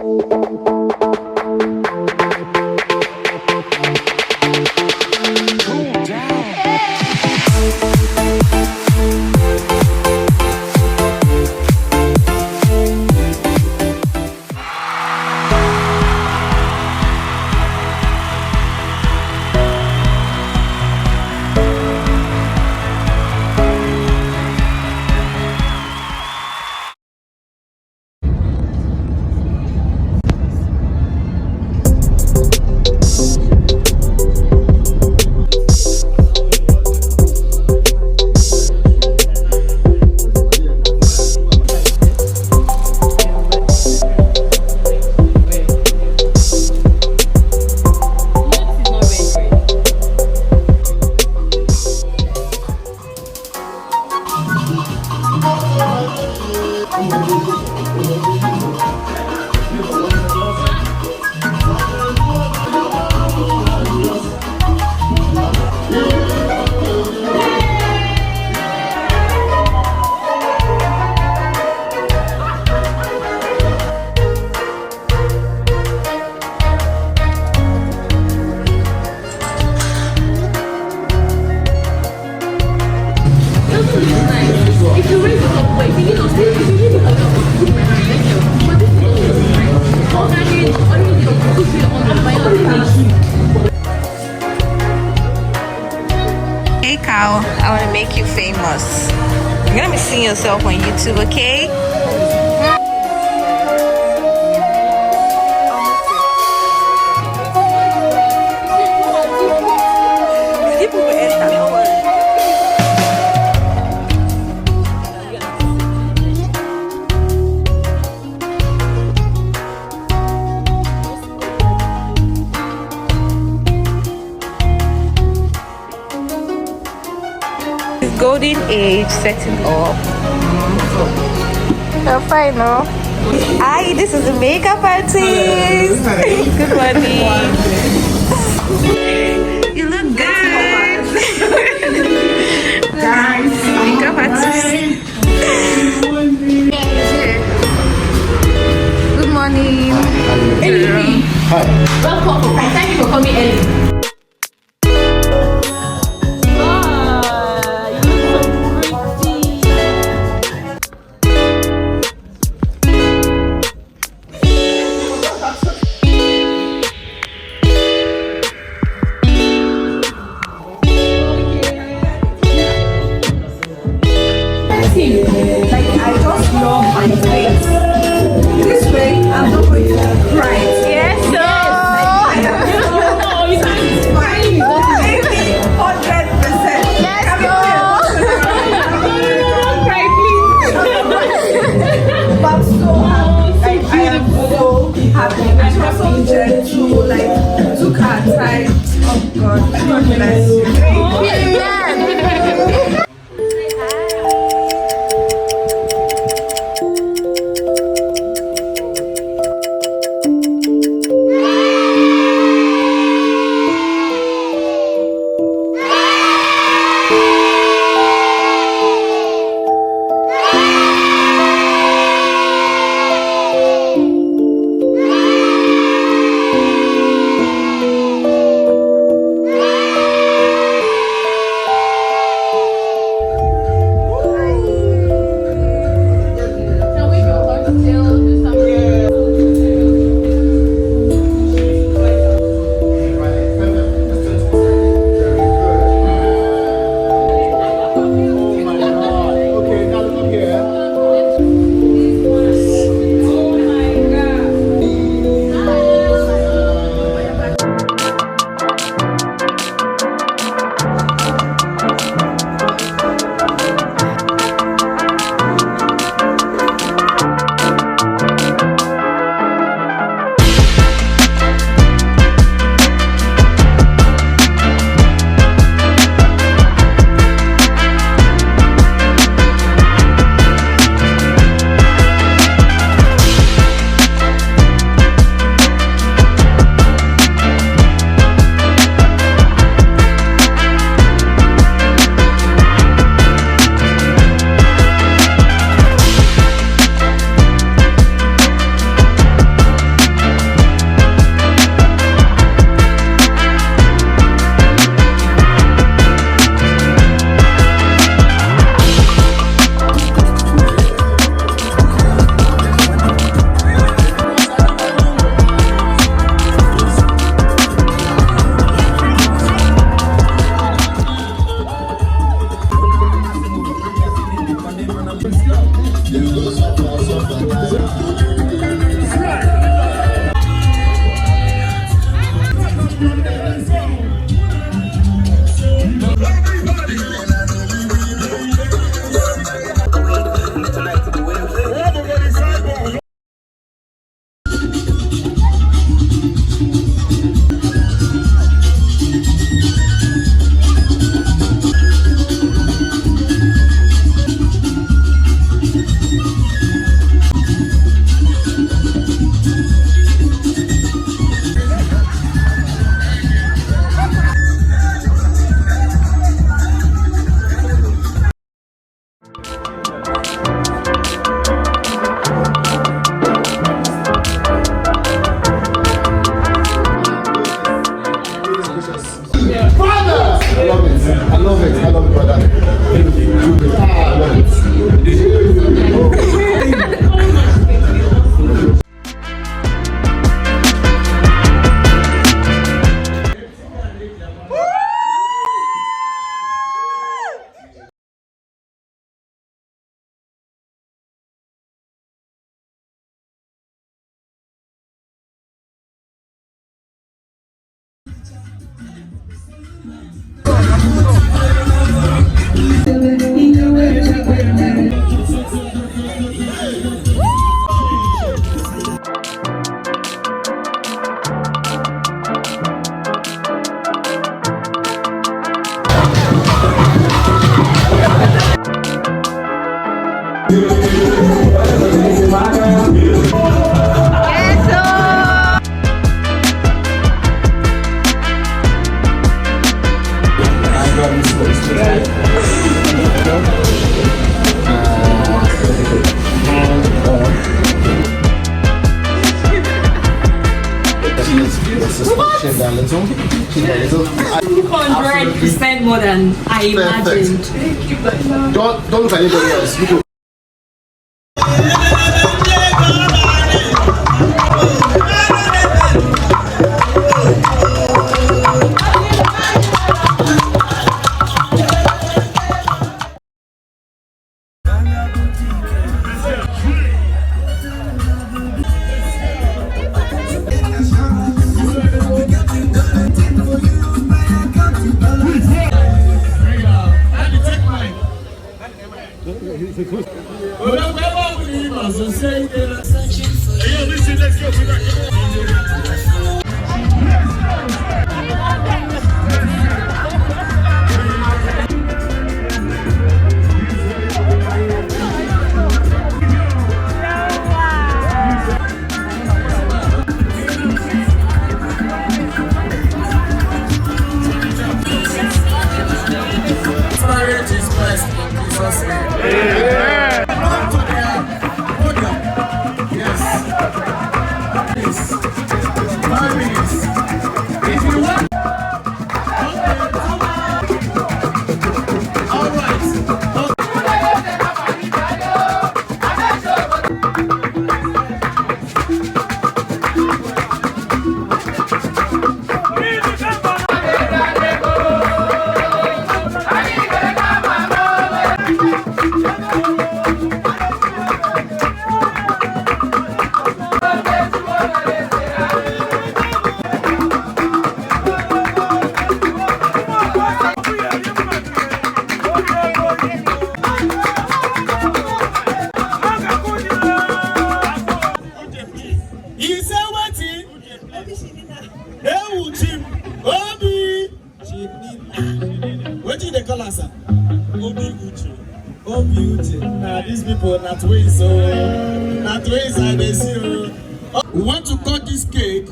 Hey Kyle, I want to make you famous. You're gonna be seeing yourself on YouTube, okay? Golden age setting up. You're fine, no? Hi, this is the makeup artist. Good morning. You look good. Guys, makeup artist. Good morning. Hi. Welcome. Thank you for coming early. This way, I'm not going to cry. Yes, sir. suspicion that little. 200% more than I imagined. Don't look at anybody else. You go. Uche. Nah, these people not way so not way I they see. We want to cut this cake.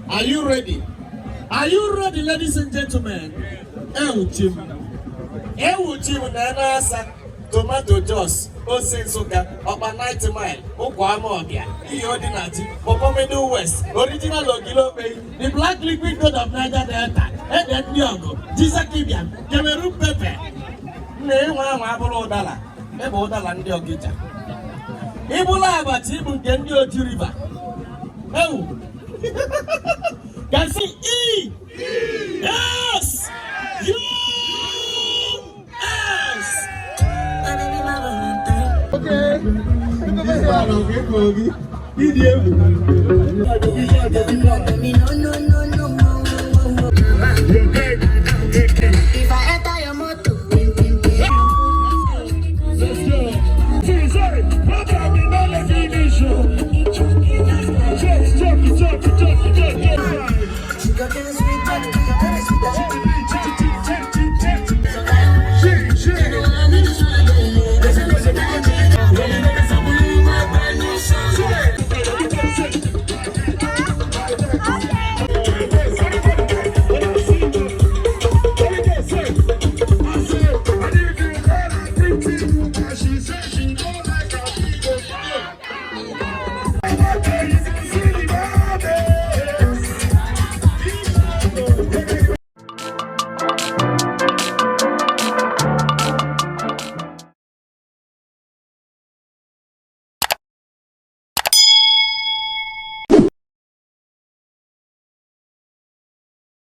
Are you ready? Are you ready, ladies and gentlemen? Uche nana tomato juice, Osensoka, Upper 90 Mile, Okwamobia, Iodinati, Popomedu West, original Ogilo Bay, the black liquid gold of Niger Delta, Eden Diogo, Gizakibian, Cameroon Pepper. Newa Dollar, Ebola and Diogita. Ebola, but even Gendio River. Oh, can see E. Yes, U.S. Okay.